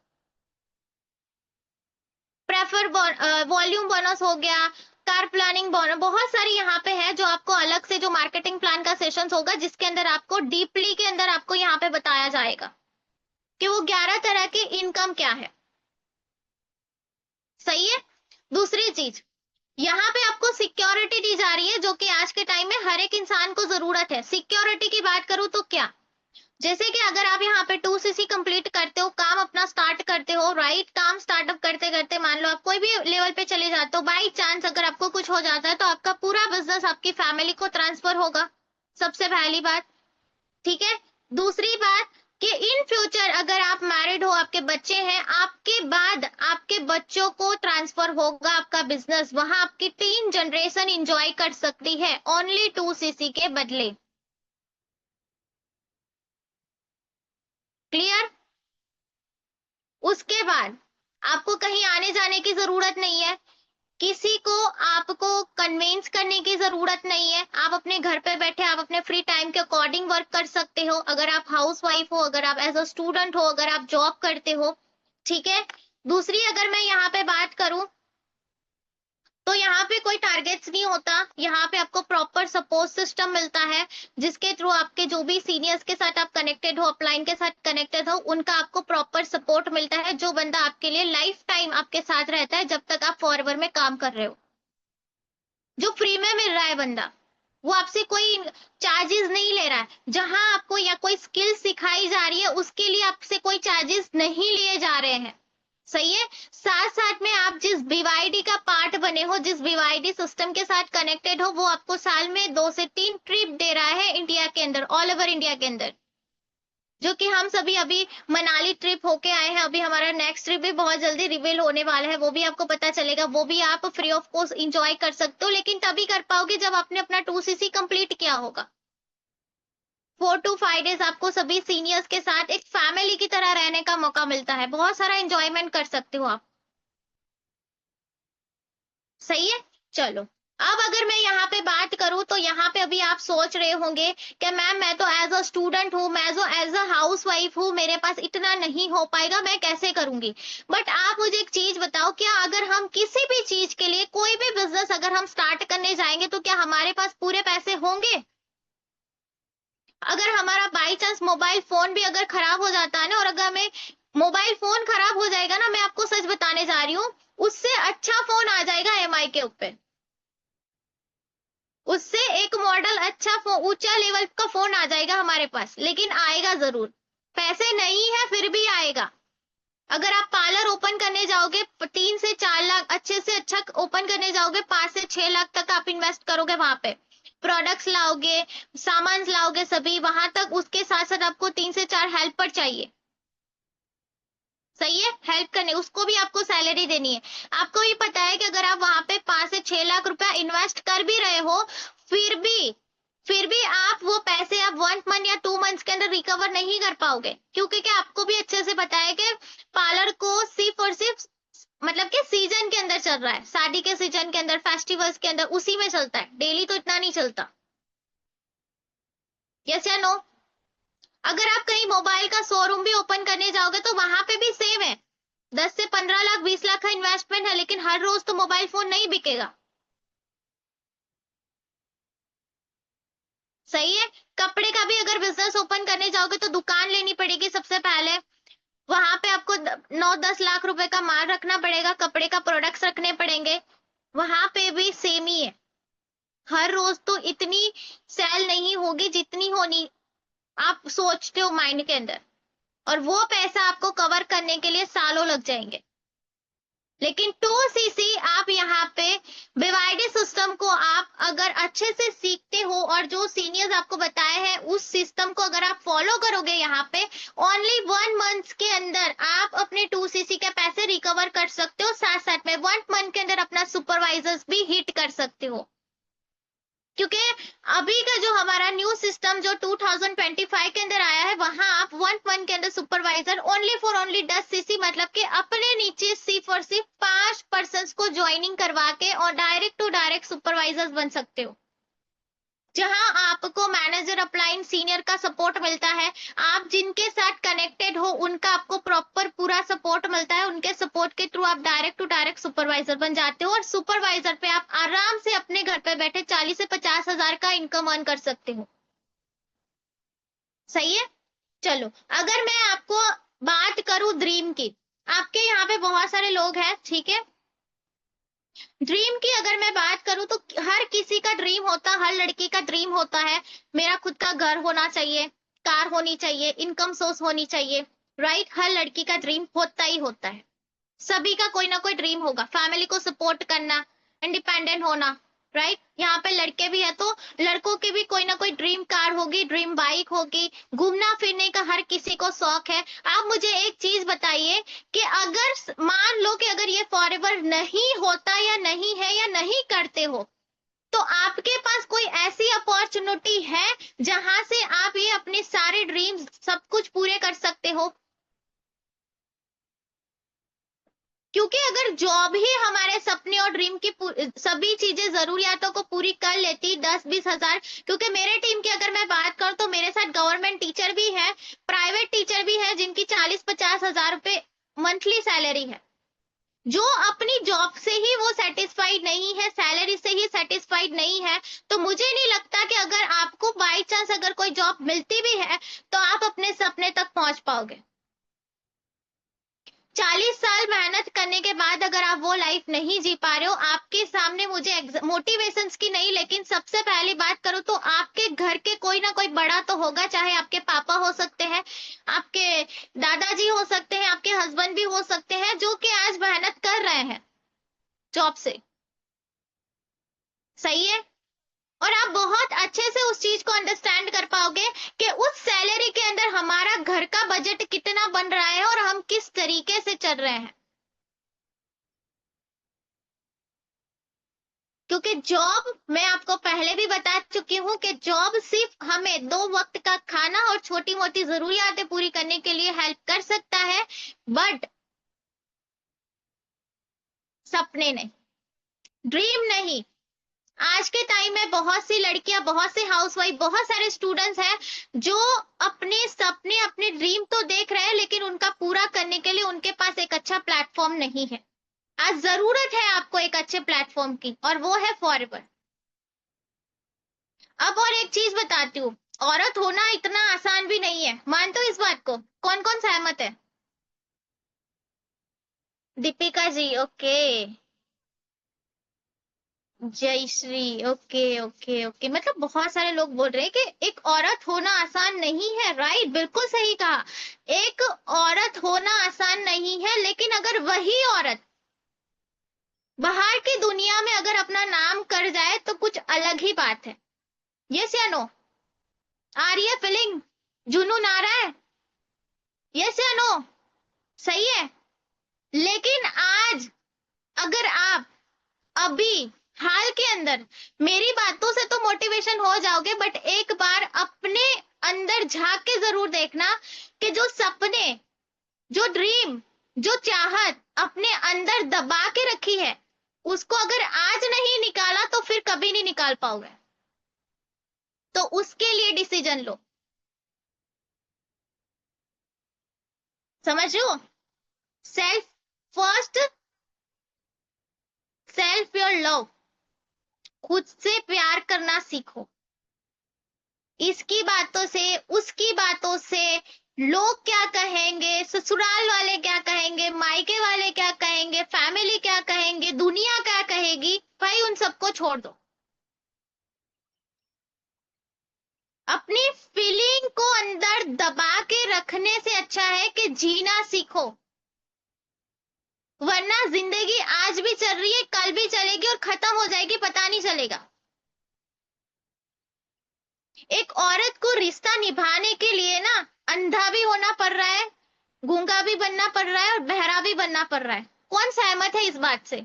प्रेफर वॉल्यूम बोनस हो गया, कार प्लानिंग बोनस, बहुत सारी यहाँ पे है जो आपको अलग से, जो मार्केटिंग प्लान का सेशन होगा जिसके अंदर आपको डीपली के अंदर आपको यहाँ पे बताया जाएगा कि वो 11 तरह की इनकम क्या है, सही है। दूसरी चीज, यहाँ पे आपको सिक्योरिटी दी जा रही है, जो कि आज के टाइम में हर एक इंसान को जरूरत है। सिक्योरिटी की बात करूँ तो क्या, जैसे कि अगर आप यहाँ पे 2 सीसी कंप्लीट करते हो, काम अपना स्टार्ट करते हो, राइट, काम स्टार्टअप करते करते मान लो आप कोई भी लेवल पे चले जाते हो, बाई चांस अगर आपको कुछ हो जाता है तो आपका पूरा बिजनेस आपकी फैमिली को ट्रांसफर होगा, सबसे पहली बात, ठीक है। दूसरी बात कि इन फ्यूचर अगर आप मैरिड हो, आपके बच्चे हैं, आपके बाद आपके बच्चों को ट्रांसफर होगा आपका बिजनेस, वहां आपकी 3 जनरेशन इंजॉय कर सकती है ओनली 2 सीसी के बदले। क्लियर। उसके बाद आपको कहीं आने जाने की जरूरत नहीं है, किसी को आपको कन्विंस करने की जरूरत नहीं है, आप अपने घर पे बैठे आप अपने फ्री टाइम के अकॉर्डिंग वर्क कर सकते हो। अगर आप हाउस वाइफ हो, अगर आप एज अ स्टूडेंट हो, अगर आप जॉब करते हो, ठीक है। दूसरी अगर मैं यहाँ पे बात करूं, तो यहाँ पे कोई टारगेट्स नहीं होता, यहाँ पे आपको प्रॉपर सपोर्ट सिस्टम मिलता है, जिसके थ्रू आपके जो भी सीनियर्स के साथ आप कनेक्टेड हो, अपलाइन के साथ कनेक्टेड हो, उनका आपको प्रॉपर सपोर्ट मिलता है, जो बंदा आपके लिए लाइफ टाइम आपके साथ रहता है जब तक आप फॉरएवर में काम कर रहे हो, जो फ्री में मिल रहा है बंदा। वो आपसे कोई चार्जेस नहीं ले रहा है, जहां आपको या कोई स्किल सिखाई जा रही है उसके लिए आपसे कोई चार्जेस नहीं लिए जा रहे हैं, सही है। साथ साथ में आप जिस बीवाईडी का पार्ट बने हो, जिस बीवाईडी सिस्टम के साथ कनेक्टेड हो, वो आपको साल में 2 से 3 ट्रिप दे रहा है इंडिया के अंदर, ऑल ओवर इंडिया के अंदर, जो कि हम सभी अभी मनाली ट्रिप होके आए हैं। अभी हमारा नेक्स्ट ट्रिप भी बहुत जल्दी रिवील होने वाला है, वो भी आपको पता चलेगा। वो भी आप फ्री ऑफ कॉस्ट इंजॉय कर सकते हो, लेकिन तभी कर पाओगे जब आपने अपना 2cc कंप्लीट किया होगा। 4 to 5 डेज आपको सभी सीनियर्स के साथ एक फैमिली की तरह रहने का मौका मिलता है। बहुत सारा एंजॉयमेंट कर सकते हो आप। सही है। चलो, अब अगर मैं यहाँ पे बात करूँ तो यहाँ पे अभी आप सोच रहे होंगे कि मैम मैं तो एज अ स्टूडेंट हूँ, मैं जो एज अ हाउस वाइफ हूँ, मेरे पास इतना नहीं हो पाएगा, मैं कैसे करूंगी। बट आप मुझे एक चीज बताओ, क्या अगर हम किसी भी चीज के लिए कोई भी बिजनेस अगर हम स्टार्ट करने जाएंगे तो क्या हमारे पास पूरे पैसे होंगे? अगर हमारा बाई चांस मोबाइल फोन भी अगर खराब हो जाता है ना, और अगर हमें मोबाइल फोन खराब हो जाएगा ना, मैं आपको सच बताने जा रही हूँ, उससे अच्छा फोन आ जाएगा ईएमआई के ऊपर। उससे एक मॉडल अच्छा ऊंचा लेवल का फोन आ जाएगा हमारे पास, लेकिन आएगा जरूर। पैसे नहीं है फिर भी आएगा। अगर आप पार्लर ओपन करने जाओगे 3 से 4 लाख, अच्छे से अच्छा ओपन करने जाओगे 5 से 6 लाख तक आप इन्वेस्ट करोगे वहां पे। प्रोडक्ट्स लाओगे, सामान लाओगे सभी वहां तक, उसके साथ साथ आपको 3 से 4 हेल्पर चाहिए। सही है। हेल्प करने उसको भी आपको सैलरी देनी है। आपको भी पता है कि अगर आप वहां पे 5 से 6 लाख रुपया इन्वेस्ट कर भी रहे हो, फिर भी फिर भी आप वो पैसे आप 1 मंथ या 2 मंथ्स के अंदर रिकवर नहीं कर पाओगे, क्योंकि क्या आपको भी अच्छे से पता है कि पार्लर को सिर्फ और सिर्फ मतलब कि सीजन के अंदर चल रहा है, शादी के सीजन के अंदर, फेस्टिवल्स के अंदर, उसी में चलता है, डेली तो इतना नहीं चलता। यस या नो? अगर आप कहीं मोबाइल का शोरूम भी ओपन करने जाओगे तो वहां पे भी सेम है। 10 से 15 लाख 20 लाख का इन्वेस्टमेंट है, लेकिन हर रोज तो मोबाइल फोन नहीं बिकेगा। सही है। कपड़े का भी अगर बिजनेस ओपन करने जाओगे तो दुकान लेनी पड़ेगी सबसे पहले। वहां पे आपको 9-10 लाख रुपए का माल रखना पड़ेगा, कपड़े का प्रोडक्ट्स रखने पड़ेंगे। वहां पे भी सेम ही है। हर रोज तो इतनी सेल नहीं होगी जितनी होनी आप सोचते हो माइंड के अंदर, और वो पैसा आपको कवर करने के लिए सालों लग जाएंगे। लेकिन 2cc आप यहाँ पे बीवाईडी सिस्टम को आप अगर अच्छे से सीखते हो और जो सीनियर्स आपको बताए हैं उस सिस्टम को अगर आप फॉलो करोगे, यहाँ पे ओनली 1 मंथ के अंदर आप अपने 2cc के पैसे रिकवर कर सकते हो। साथ साथ में 1 मंथ के अंदर अपना सुपरवाइजर्स भी हिट कर सकते हो, क्योंकि अभी का जो हमारा न्यू सिस्टम जो 2025 के अंदर आया है, वहां आप 1 मंथ के अंदर supervisor only for only 10cc, मतलब कि अपने नीचे सिर्फ और सिर्फ 5 पर्सन को ज्वाइनिंग करवा के और डायरेक्ट टू डायरेक्ट सुपरवाइजर्स बन सकते हो, जहां आपको मैनेजर अपलाइन सीनियर का सपोर्ट मिलता है। आप जिनके साथ कनेक्टेड हो उनका आपको प्रॉपर पूरा सपोर्ट मिलता है, उनके सपोर्ट के थ्रू आप डायरेक्ट टू डायरेक्ट सुपरवाइजर बन जाते हो, और सुपरवाइजर पे आप आराम से अपने घर पे बैठे 40 से 50 हजार का इनकम अर्न कर सकते हो। सही है। चलो, अगर मैं आपको बात करूं ड्रीम की, आपके यहाँ पे बहुत सारे लोग हैं, ठीक है। ड्रीम की अगर मैं बात करूं तो हर किसी का ड्रीम होता, हर लड़की का ड्रीम होता है, मेरा खुद का घर होना चाहिए, कार होनी चाहिए, इनकम सोर्स होनी चाहिए। राइट, हर लड़की का ड्रीम होता ही होता है। सभी का कोई ना कोई ड्रीम होगा, फैमिली को सपोर्ट करना, इंडिपेंडेंट होना। राइट, यहाँ पे लड़के भी है तो लड़कों के भी कोई ना कोई ड्रीम कार होगी, ड्रीम बाइक होगी, घूमना फिरने का हर किसी को शौक है। आप मुझे एक चीज बताइए कि अगर मान लो कि अगर ये फॉरएवर नहीं होता या नहीं है या नहीं करते हो, तो आपके पास कोई ऐसी अपॉर्चुनिटी है जहां से आप ये अपने सारे ड्रीम्स सब कुछ पूरे कर सकते हो? क्योंकि अगर जॉब ही हमारे सपने और ड्रीम की सभी चीजें जरूरियातों को पूरी कर लेती, 10-20 हजार, क्योंकि मेरे टीम की अगर मैं बात करूं तो मेरे साथ गवर्नमेंट टीचर भी है, प्राइवेट टीचर भी है, जिनकी 40-50 हजार रुपए मंथली सैलरी है, जो अपनी जॉब से ही वो सेटिस्फाइड नहीं है, सैलरी से ही सेटिस्फाइड नहीं है। तो मुझे नहीं लगता कि अगर आपको बाई चांस अगर कोई जॉब मिलती भी है तो आप अपने सपने तक पहुंच पाओगे। 40 साल मेहनत करने के बाद अगर आप वो लाइफ नहीं जी पा रहे हो, आपके सामने मुझे मोटिवेशंस की नहीं, लेकिन सबसे पहली बात करूं तो आपके घर के कोई ना कोई बड़ा तो होगा, चाहे आपके पापा हो सकते हैं, आपके दादाजी हो सकते हैं, आपके हस्बैंड भी हो सकते हैं, जो कि आज मेहनत कर रहे हैं जॉब से। सही है। और आप बहुत अच्छे से उस चीज को अंडरस्टैंड कर पाओगे कि उस सैलरी के अंदर हमारा घर का बजट कितना बन रहा है और हम किस तरीके से चल रहे हैं। क्योंकि जॉब, मैं आपको पहले भी बता चुकी हूँ कि जॉब सिर्फ हमें 2 वक्त का खाना और छोटी मोटी जरूरियातें पूरी करने के लिए हेल्प कर सकता है, बट सपने नहीं, ड्रीम नहीं। आज के टाइम में बहुत सी लड़कियां, बहुत से हाउसवाइफ, बहुत सारे स्टूडेंट्स हैं जो अपने सपने, अपने ड्रीम तो देख रहे हैं, लेकिन उनका पूरा करने के लिए उनके पास एक अच्छा प्लेटफॉर्म नहीं है। आज जरूरत है आपको एक अच्छे प्लेटफॉर्म की, और वो है फॉरवर्ड। अब और एक चीज बताती हूँ, औरत होना इतना आसान भी नहीं है, मानते हो इस बात को? कौन कौन सहमत है? दीपिका जी, ओके। जय श्री, ओके ओके ओके, मतलब बहुत सारे लोग बोल रहे हैं कि एक औरत होना आसान नहीं है। राइट, बिल्कुल सही कहा। एक औरत होना आसान नहीं है, लेकिन अगर वही औरत बाहर की दुनिया में अगर अपना नाम कर जाए तो कुछ अलग ही बात है। यस या नो? आ रही है फीलिंग? जुनून आ रहा है? यस या नो? सही है। लेकिन आज अगर आप अभी हाल के अंदर मेरी बातों से तो मोटिवेशन हो जाओगे, बट एक बार अपने अंदर झांक के जरूर देखना कि जो सपने, जो ड्रीम, जो चाहत अपने अंदर दबा के रखी है, उसको अगर आज नहीं निकाला तो फिर कभी नहीं निकाल पाओगे। तो उसके लिए डिसीजन लो। समझ लो? Self first, self your love, खुद से प्यार करना सीखो। इसकी बातों से, उसकी बातों से, लोग क्या कहेंगे, ससुराल वाले क्या कहेंगे, मायके वाले क्या कहेंगे, फैमिली क्या कहेंगे, दुनिया क्या कहेगी, भाई उन सबको छोड़ दो। अपनी फीलिंग को अंदर दबा के रखने से अच्छा है कि जीना सीखो। वरना जिंदगी आज भी चल रही है, कल भी चलेगी और खत्म हो जाएगी, पता नहीं चलेगा। एक औरत को रिश्ता निभाने के लिए ना अंधा भी होना पड़ रहा है, गूंगा भी बनना पड़ रहा है और बहरा भी बनना पड़ रहा है। कौन सहमत है इस बात से?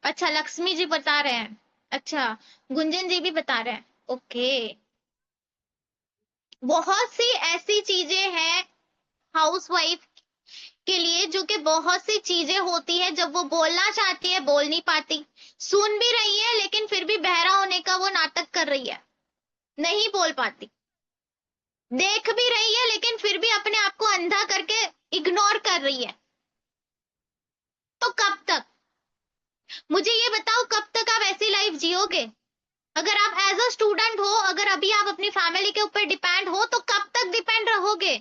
अच्छा, लक्ष्मी जी बता रहे हैं। अच्छा, गुंजन जी भी बता रहे हैं। ओके। बहुत सी ऐसी चीजें हैं हाउसवाइफ के लिए, जो कि बहुत सी चीजें होती है जब वो बोलना चाहती है बोल नहीं पाती, सुन भी रही है लेकिन फिर भी बहरा होने का वो नाटक कर रही है, नहीं बोल पाती, देख भी रही है लेकिन फिर भी अपने आप को अंधा करके इग्नोर कर रही है। तो कब तक? मुझे ये बताओ, कब तक आप ऐसी लाइफ जियोगे? अगर आप एज अ स्टूडेंट हो, अगर अभी आप अपनी फैमिली के ऊपर डिपेंड हो, तो कब तक डिपेंड रहोगे?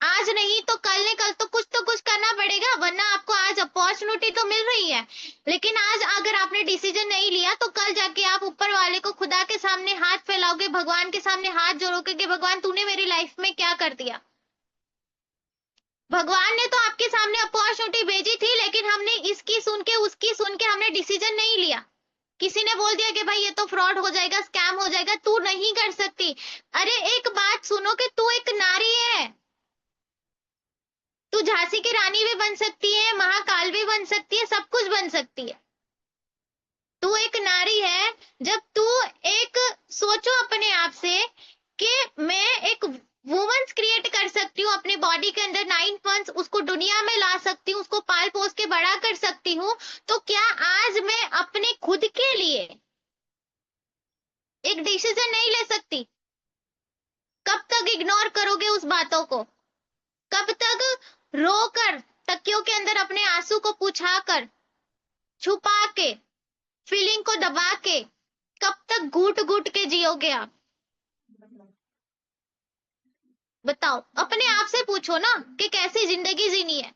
आज नहीं तो कल, ने कल तो कुछ करना पड़ेगा, वरना आपको आज अपॉर्चुनिटी तो मिल रही है, लेकिन आज अगर आपने डिसीजन नहीं लिया तो कल जाके आप ऊपर वाले को, खुदा के सामने हाथ फैलाओगे, भगवान के सामने हाथ जोड़ोगे कि भगवान तूने मेरी लाइफ में क्या कर दिया। भगवान ने तो आपके सामने अपॉर्चुनिटी भेजी थी, लेकिन हमने इसकी सुन के, उसकी सुन के हमने डिसीजन नहीं लिया। किसी ने बोल दिया कि भाई ये तो फ्रॉड हो जाएगा, स्कैम हो जाएगा, तू नहीं कर सकती। अरे एक बात सुनो कि तू एक नारी है, तू झांसी की रानी भी बन सकती है, महाकाल भी बन सकती है, सब कुछ बन सकती है। तू एक नारी है। जब तू एक, सोचो अपने आप से कि मैं एक वुमेन्स क्रिएट कर सकती हूँ अपने बॉडी के अंदर, 9 मंथ्स उसको दुनिया में ला सकती हूँ, उसको पाल पोस के बड़ा कर सकती हूँ, तो क्या आज मैं अपने खुद के लिए एक डिसीजन नहीं ले सकती? कब तक इग्नोर करोगे उस बातों को? कब तक रोकर, तकियों के अंदर अपने आंसू को पुछा कर, छुपा के, फीलिंग को दबा के, कब तक घुट घुट के जियोगे आप? बताओ, अपने आप से पूछो ना कि कैसी जिंदगी जीनी है।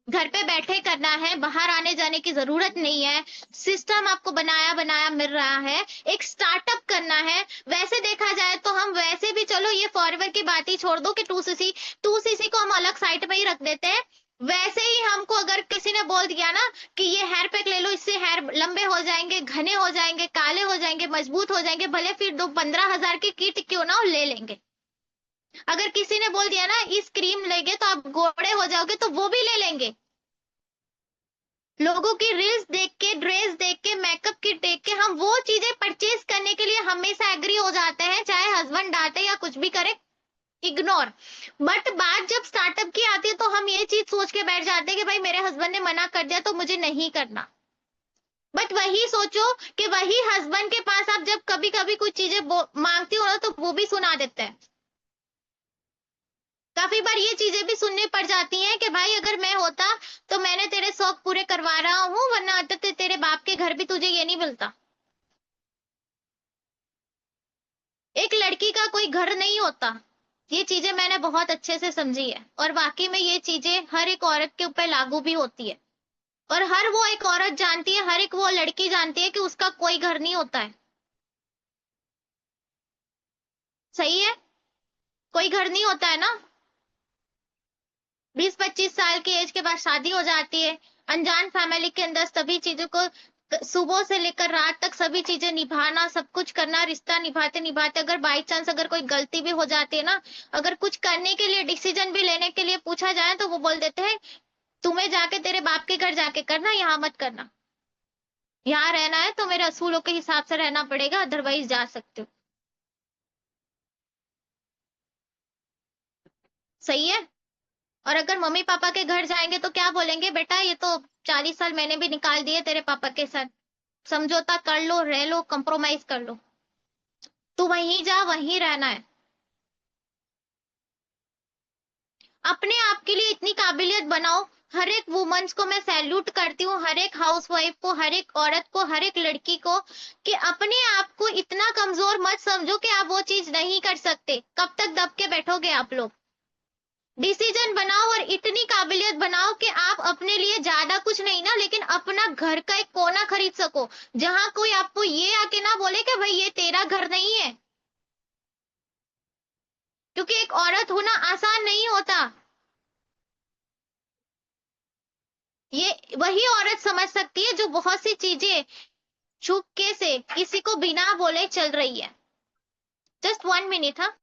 घर पे बैठे करना है, बाहर आने जाने की जरूरत नहीं है, सिस्टम आपको बनाया बनाया मिल रहा है, एक स्टार्टअप करना है। वैसे देखा जाए तो हम वैसे भी, चलो ये फॉरवर्ड की बात ही छोड़ दो कि 2cc, 2cc को हम अलग साइड पे ही रख देते हैं। वैसे ही हमको अगर किसी ने बोल दिया ना कि ये हेयर पैक ले लो, इससे हेयर लंबे हो जाएंगे, घने हो जाएंगे, काले हो जाएंगे, मजबूत हो जाएंगे, भले फिर दो 15,000 की किट क्यों ना हो, ले लेंगे। अगर किसी ने बोल दिया ना इस क्रीम लेंगे तो आप गोरे हो जाओगे, तो वो भी ले लेंगे। लोगों की रील्स देख के, ड्रेस देख के, मेकअप किट देख के हम वो चीजें परचेज करने के लिए हमेशा एग्री हो जाते हैं, चाहे हस्बैंड डांटे या कुछ भी करे, इग्नोर। बट बात जब स्टार्टअप की आती है तो हम ये चीज सोच के बैठ जाते हैं कि भाई मेरे हस्बैंड ने मना कर दिया तो मुझे नहीं करना। बट वही सोचो कि वही हस्बैंड के पास आप जब कभी कभी कुछ चीजें मांगती हो ना तो वो भी सुना देते हैं। काफी बार ये चीजें भी सुननी पड़ जाती हैं कि भाई अगर मैं होता तो मैंने तेरे शौक पूरे करवा रहा हूँ, वरना तो तेरे बाप के घर भी तुझे ये नहीं मिलता। एक लड़की का कोई घर नहीं होता। ये चीजें मैंने बहुत अच्छे से समझी है, और वाकई में ये चीजें हर एक औरत के ऊपर लागू भी होती है। और हर वो एक औरत जानती है, हर एक वो लड़की जानती है कि उसका कोई घर नहीं होता है। सही है। कोई घर नहीं होता है ना। 20-25 साल की एज के बाद शादी हो जाती है, अनजान फैमिली के अंदर सभी चीजों को सुबह से लेकर रात तक सभी चीजें निभाना, सब कुछ करना, रिश्ता निभाते निभाते अगर बाई चांस अगर कोई गलती भी हो जाती है ना, अगर कुछ करने के लिए डिसीजन भी लेने के लिए पूछा जाए तो वो बोल देते हैं तुम्हें जाके तेरे बाप के घर जाके करना, यहाँ मत करना। यहाँ रहना है तो मेरे असूलों के हिसाब से रहना पड़ेगा, अदरवाइज जा सकते हो। सही है। और अगर मम्मी पापा के घर जाएंगे तो क्या बोलेंगे, बेटा ये तो 40 साल मैंने भी निकाल दिए तेरे पापा के साथ, समझौता कर लो, रह लो, कंप्रोमाइज कर लो। तू वहीं जा, वहीं रहना है। अपने आप के लिए इतनी काबिलियत बनाओ। हर एक वुमन्स को मैं सैल्यूट करती हूँ, हर एक हाउसवाइफ को, हर एक औरत को, हर एक लड़की को, कि अपने आप को इतना कमजोर मत समझो कि आप वो चीज नहीं कर सकते। कब तक दब के बैठोगे आप लोग। डिसीजन बनाओ और इतनी काबिलियत बनाओ कि आप अपने लिए ज्यादा कुछ नहीं ना, लेकिन अपना घर का एक कोना खरीद सको, जहां कोई आपको ये आके ना बोले कि भाई ये तेरा घर नहीं है। क्योंकि एक औरत होना आसान नहीं होता। ये वही औरत समझ सकती है जो बहुत सी चीजें चुपके से किसी को बिना बोले चल रही है। जस्ट 1 मिनट, हाँ।